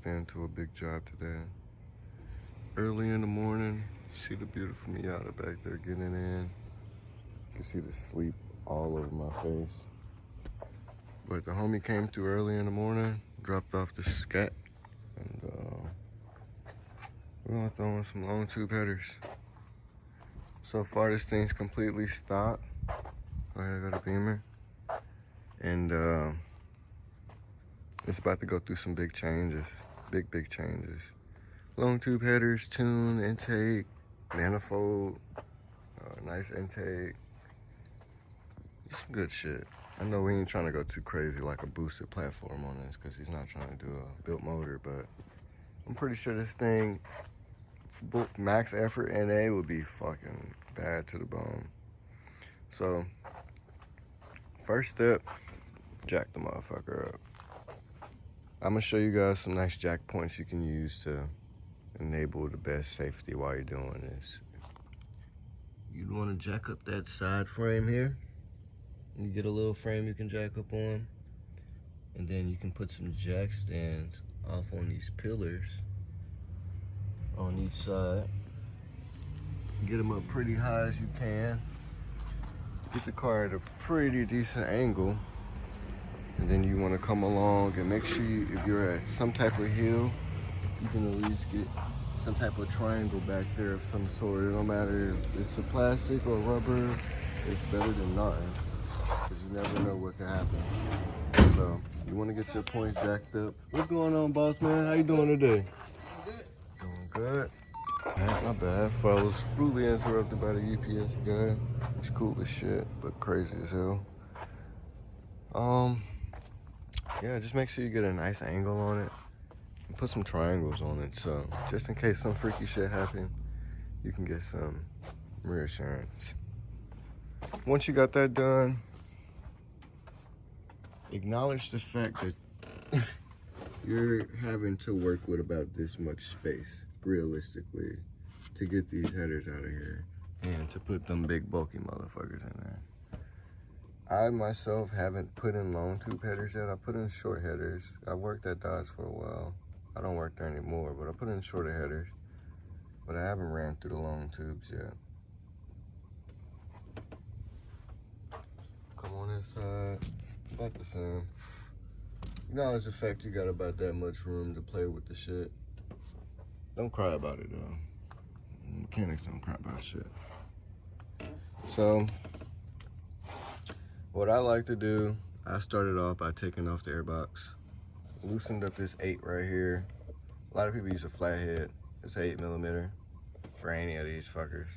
walked into a big job today. Early in the morning, see the beautiful Miata back there getting in. You can see the sleep all over my face. But the homie came through early in the morning, dropped off the scat, and we're gonna throw in some long tube headers. So far this thing's completely stopped. Go ahead, go to Beamer. And it's about to go through some big changes, big changes. Long tube headers, tune, intake, manifold, nice intake. Some good shit. I know we ain't trying to go too crazy like a boosted platform on this because he's not trying to do a built motor, but I'm pretty sure this thing, for both max effort and A, would be fucking bad to the bone. So, first step, jack the motherfucker up. I'm gonna show you guys some nice jack points you can use to enable the best safety while you're doing this. You'd wanna jack up that side frame here. You get a little frame you can jack up on, and then you can put some jack stands off on these pillars on each side. Get them up pretty high as you can. Get the car at a pretty decent angle, and then you want to come along and make sure if you're at some type of hill, you can at least get some type of triangle back there of some sort. It don't matter if it's a plastic or rubber, it's better than nothing, because you never know what could happen. So you want to get your points jacked up. What's going on, boss man? How you doing today? Good. Doing good. My bad, fellas. Rudely interrupted by the UPS guy. It's cool as shit, but crazy as hell. Yeah, just make sure you get a nice angle on it and put some triangles on it, so just in case some freaky shit happen, you can get some reassurance. Once you got that done, acknowledge the fact that you're having to work with about this much space, realistically, to get these headers out of here and to put them big bulky motherfuckers in there. I myself haven't put in long tube headers yet. I put in short headers. I worked at Dodge for a while. I don't work there anymore, but I put in shorter headers. But I haven't ran through the long tubes yet. Come on this side, about the same. Acknowledge the fact you got about that much room to play with the shit. Don't cry about it though. Mechanics don't cry about shit. So, what I like to do, I started off by taking off the airbox. Loosened up this 8 right here. A lot of people use a flathead. It's 8mm for any of these fuckers.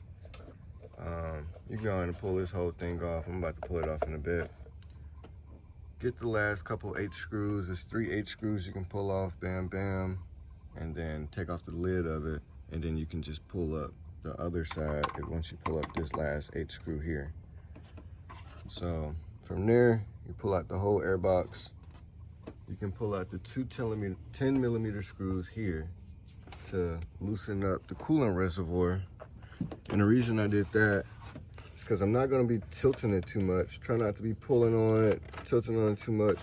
You go in and pull this whole thing off. I'm about to pull it off in a bit. Get the last couple 8 screws. There's 3 8 screws you can pull off, bam, bam. And then take off the lid of it. And then you can just pull up the other side once you pull up this last 8 screw here. So from there, you pull out the whole airbox. You can pull out the 2 10mm screws here to loosen up the coolant reservoir. And the reason I did that is because I'm not going to be tilting it too much. Try not to be pulling on it, tilting on it too much.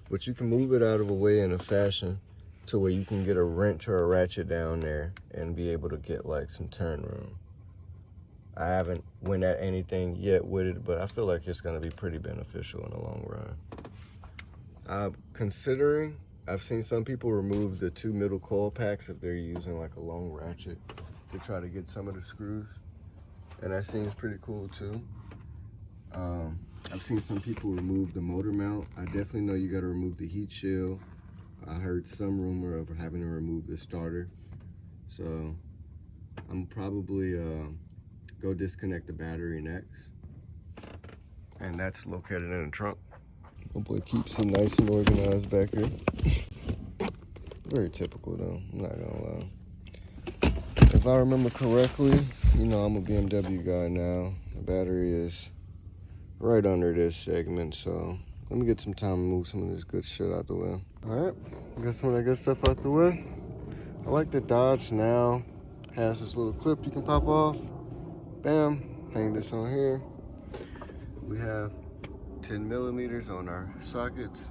But you can move it out of a way in a fashion to where you can get a wrench or a ratchet down there and be able to get like some turn room. I haven't went at anything yet with it, but I feel like it's gonna be pretty beneficial in the long run. Considering, I've seen some people remove the 2 middle coil packs if they're using like a long ratchet to try to get some of the screws. And that seems pretty cool too. I've seen some people remove the motor mount. I definitely know you gotta remove the heat shield. I heard some rumor of having to remove the starter. So I'm probably go disconnect the battery next. And that's located in the trunk. Hopefully it keeps it nice and organized back here. Very typical though, I'm not gonna lie. If I remember correctly, you know I'm a BMW guy now. The battery is right under this segment, so let me get some time to move some of this good shit out the way. All right, got some of that good stuff out the way. I like that Dodge now has this little clip you can pop off. Bam, hang this on here. We have 10mm on our sockets.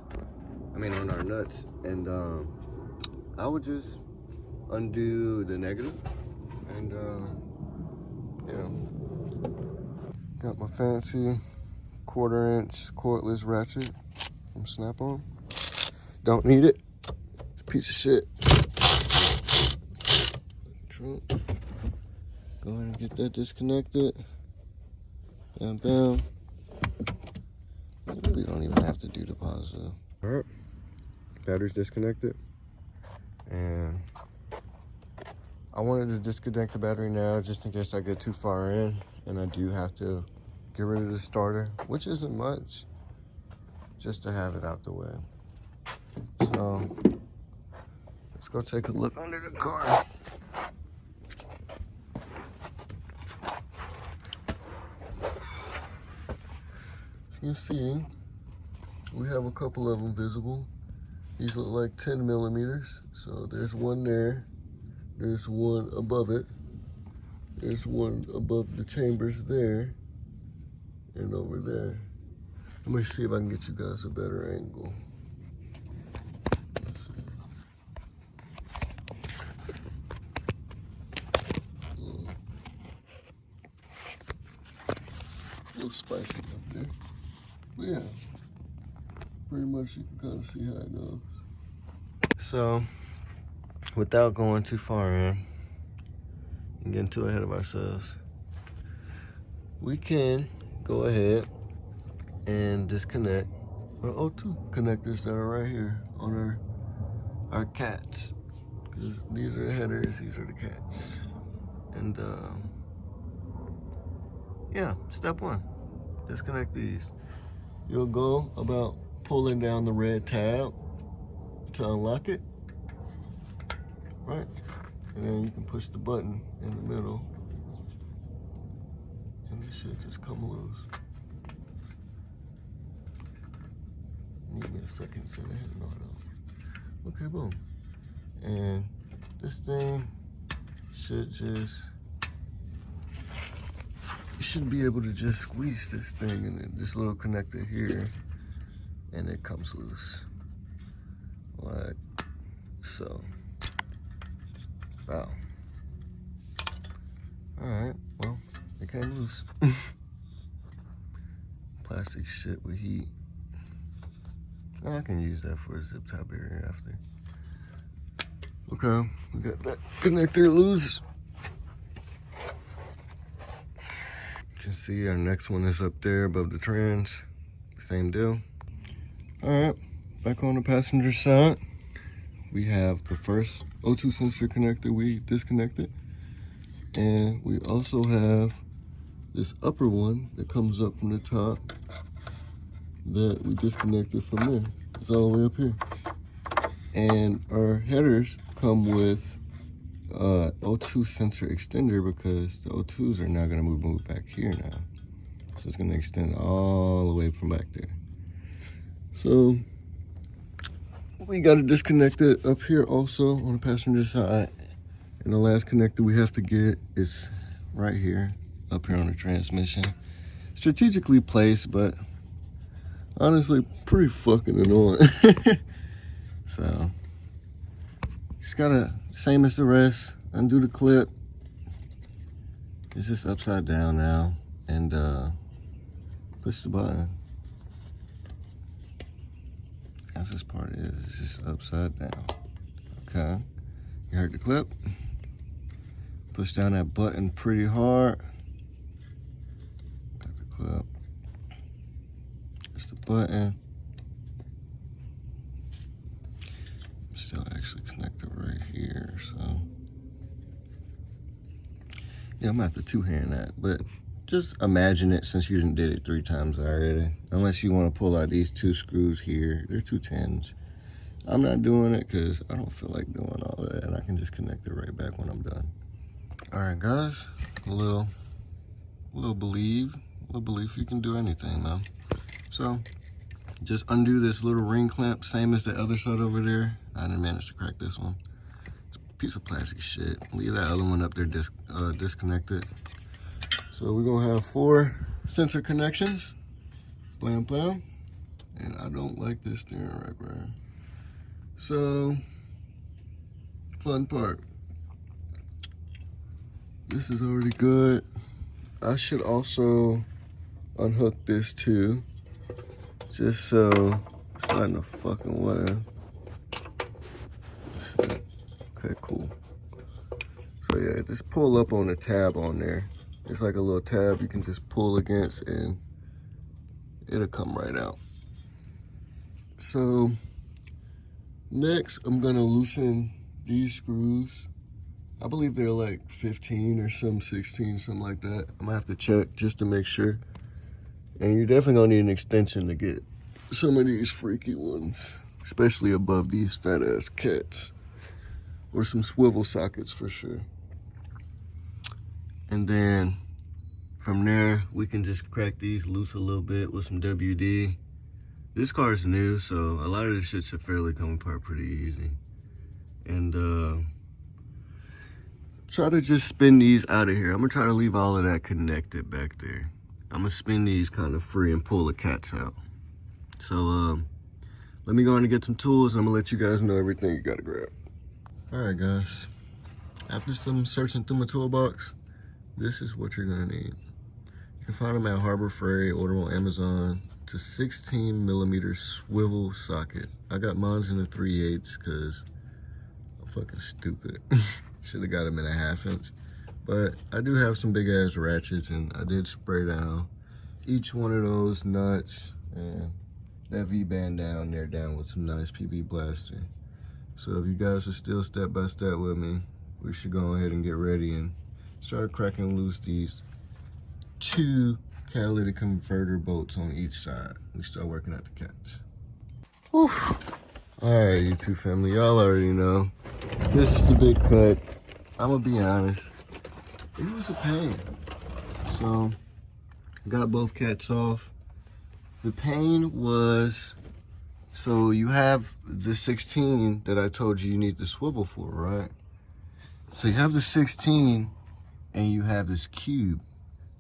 I mean on our nuts, and I would just undo the negative and yeah. Got my fancy 1/4 inch cordless ratchet from Snap-on. Don't need it. It's a piece of shit. Trunk. Go ahead and get that disconnected. Bam, bam. You really don't even have to do the positive. All right, battery's disconnected. And I wanted to disconnect the battery now just in case I get too far in and I do have to get rid of the starter, which isn't much, just to have it out the way. So let's go take a look under the car. You see, we have a couple of them visible. These look like 10 millimeters. So there's one there. There's one above it. There's one above the chambers there. And over there. Let me see if I can get you guys a better angle. A little spicy up there. But yeah, pretty much you can kind of see how it goes. So, without going too far in and getting too ahead of ourselves, we can go ahead and disconnect our O2 connectors that are right here on our cats. Because these are the headers, these are the cats. And yeah, step one, disconnect these. You'll go about pulling down the red tab to unlock it, right? And then you can push the button in the middle and this should just come loose. Need me a second so they hit auto. Okay, boom. And this thing should just, you should be able to just squeeze this thing in this little connector here and it comes loose. Like so. Wow. Alright, well, it came loose. Plastic shit with heat. I can use that for a zip tie barrier after. Okay, we got that connector loose. You can see our next one is up there above the trans. Same deal. Alright, back on the passenger side. We have the first O2 sensor connector we disconnected. And we also have this upper one that comes up from the top that we disconnected from there. It's all the way up here. And our headers come with O2 sensor extender because the O2s are now gonna move back here now. So it's gonna extend all the way from back there. So we got to disconnect it up here also on the passenger side. And the last connector we have to get is right here, up here on the transmission. Strategically placed, but honestly, pretty fucking annoying. So, just gotta, same as the rest, undo the clip. It's just upside down now. And push the button. That's this part is, it's just upside down. Okay, you heard the clip. Push down that button pretty hard. Got the clip. There's the button. Still actually connected right here, so. Yeah, I'm gonna have to two-hand that, but just imagine it since you did it 3 times already. Unless you want to pull out these 2 screws here. They're 2 10s. I'm not doing it because I don't feel like doing all that. And I can just connect it right back when I'm done. Alright guys. A little belief you can do anything, man. So, just undo this little ring clamp. Same as the other side over there. I didn't manage to crack this one. It's a piece of plastic shit. Leave that other one up there disconnected. So we're gonna have 4 sensor connections. Blam, blam. And I don't like this steering rack, right? So fun part. This is already good. I should also unhook this too, just so it's not in the fucking way. Okay, cool. So yeah, just pull up on the tab on there. It's like a little tab you can just pull against and it'll come right out. So next, I'm gonna loosen these screws. I believe they're like 15 or some 16, something like that. I'm gonna have to check just to make sure. And you're definitely gonna need an extension to get some of these freaky ones, especially above these fat ass cats, or some swivel sockets for sure. And then from there, we can just crack these loose a little bit with some WD. This car is new, so a lot of this shit should fairly come apart pretty easy. And try to just spin these out of here. I'm gonna try to leave all of that connected back there. I'm gonna spin these kind of free and pull the cats out. So let me go in and get some tools and I'm gonna let you guys know everything you gotta grab. All right, guys. After some searching through my toolbox, this is what you're gonna need. You can find them at Harbor Freight, order on Amazon. It's a 16mm swivel socket. I got mine in the 3/8 because I'm fucking stupid. Should have got them in a 1/2 inch. But I do have some big ass ratchets and I did spray down each one of those nuts and that V-band down there down with some nice PB blaster. So if you guys are still step by step with me, we should go ahead and get ready and start cracking loose these 2 catalytic converter bolts on each side. We start working at the cats. Whew. All right, YouTube family, y'all already know. This is the big cut. I'm gonna be honest, it was a pain. So, got both cats off. The pain was, so you have the 16 that I told you need the swivel for, right? So you have the 16 and you have this cube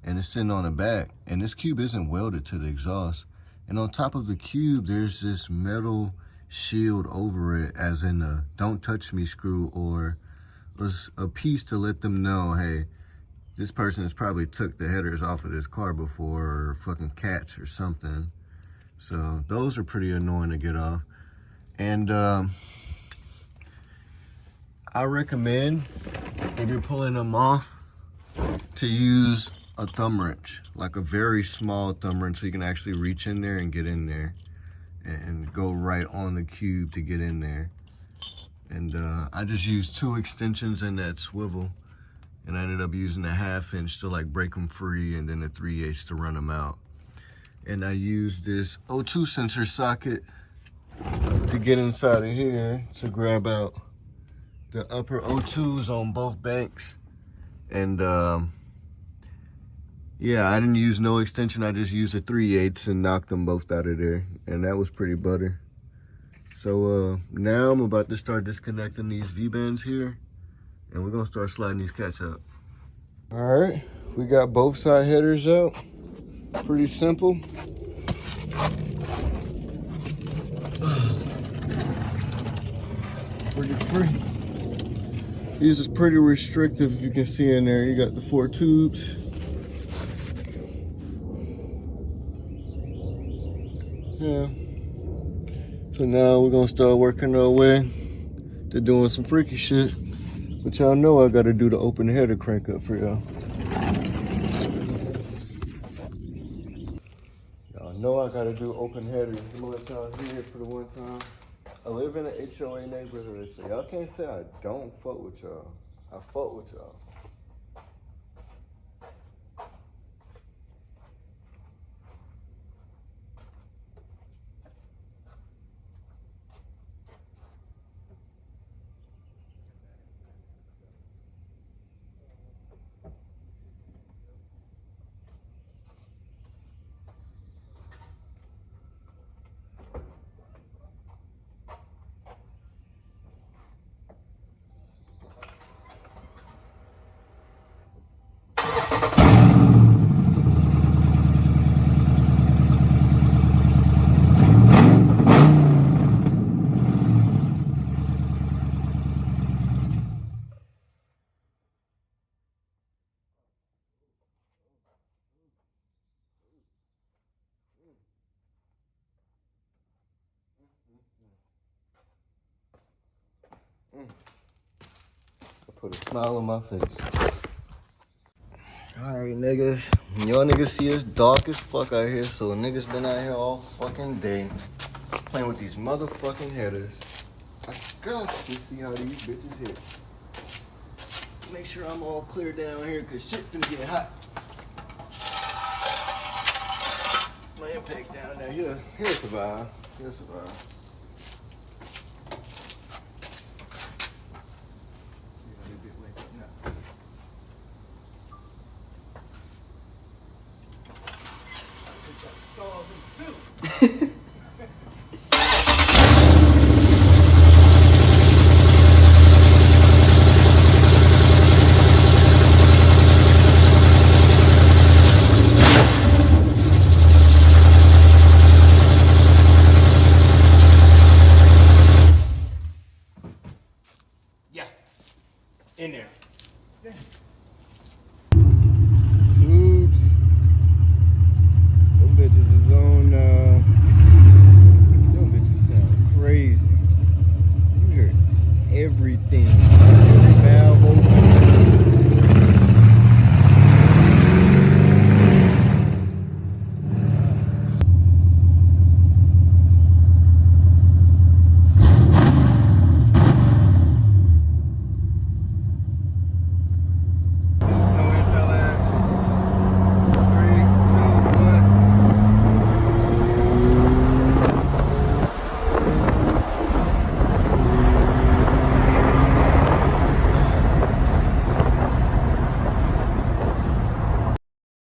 and it's sitting on the back, and this cube isn't welded to the exhaust. And on top of the cube, there's this metal shield over it, as in a don't touch me screw, or a piece to let them know, hey, this person has probably took the headers off of this car before, or fucking cats or something. So those are pretty annoying to get off. And I recommend, if you're pulling them off, to use a thumb wrench, like a very small thumb wrench, so you can actually reach in there and get in there and go right on the cube to get in there. And I just used 2 extensions in that swivel, and I ended up using a 1/2 inch to like break them free, and then a 3/8 to run them out. And I used this O2 sensor socket to get inside of here to grab out the upper O2s on both banks. And yeah, I didn't use no extension. I just used a 3/8 and knocked them both out of there. And that was pretty butter. So now I'm about to start disconnecting these V-bands here. And we're gonna start sliding these cats out. All right, we got both side headers out. Pretty simple. Pretty free. These is pretty restrictive, you can see in there. You got the 4 tubes. Yeah. So now we're gonna start working our way to doing some freaky shit. But y'all know I gotta do the open header crank up for y'all. Y'all know I gotta do open headers. I'm gonna let y'all hear it for the one time. I live in an HOA neighborhood, so y'all can't say I don't fuck with y'all. I fuck with y'all. I put a smile on my face. Alright, niggas. Y'all niggas see it's dark as fuck out here, so niggas been out here all fucking day playing with these motherfucking headers. I got to see how these bitches hit. Make sure I'm all clear down here, cause shit finna get hot. My impact down there, he'll survive. He'll survive.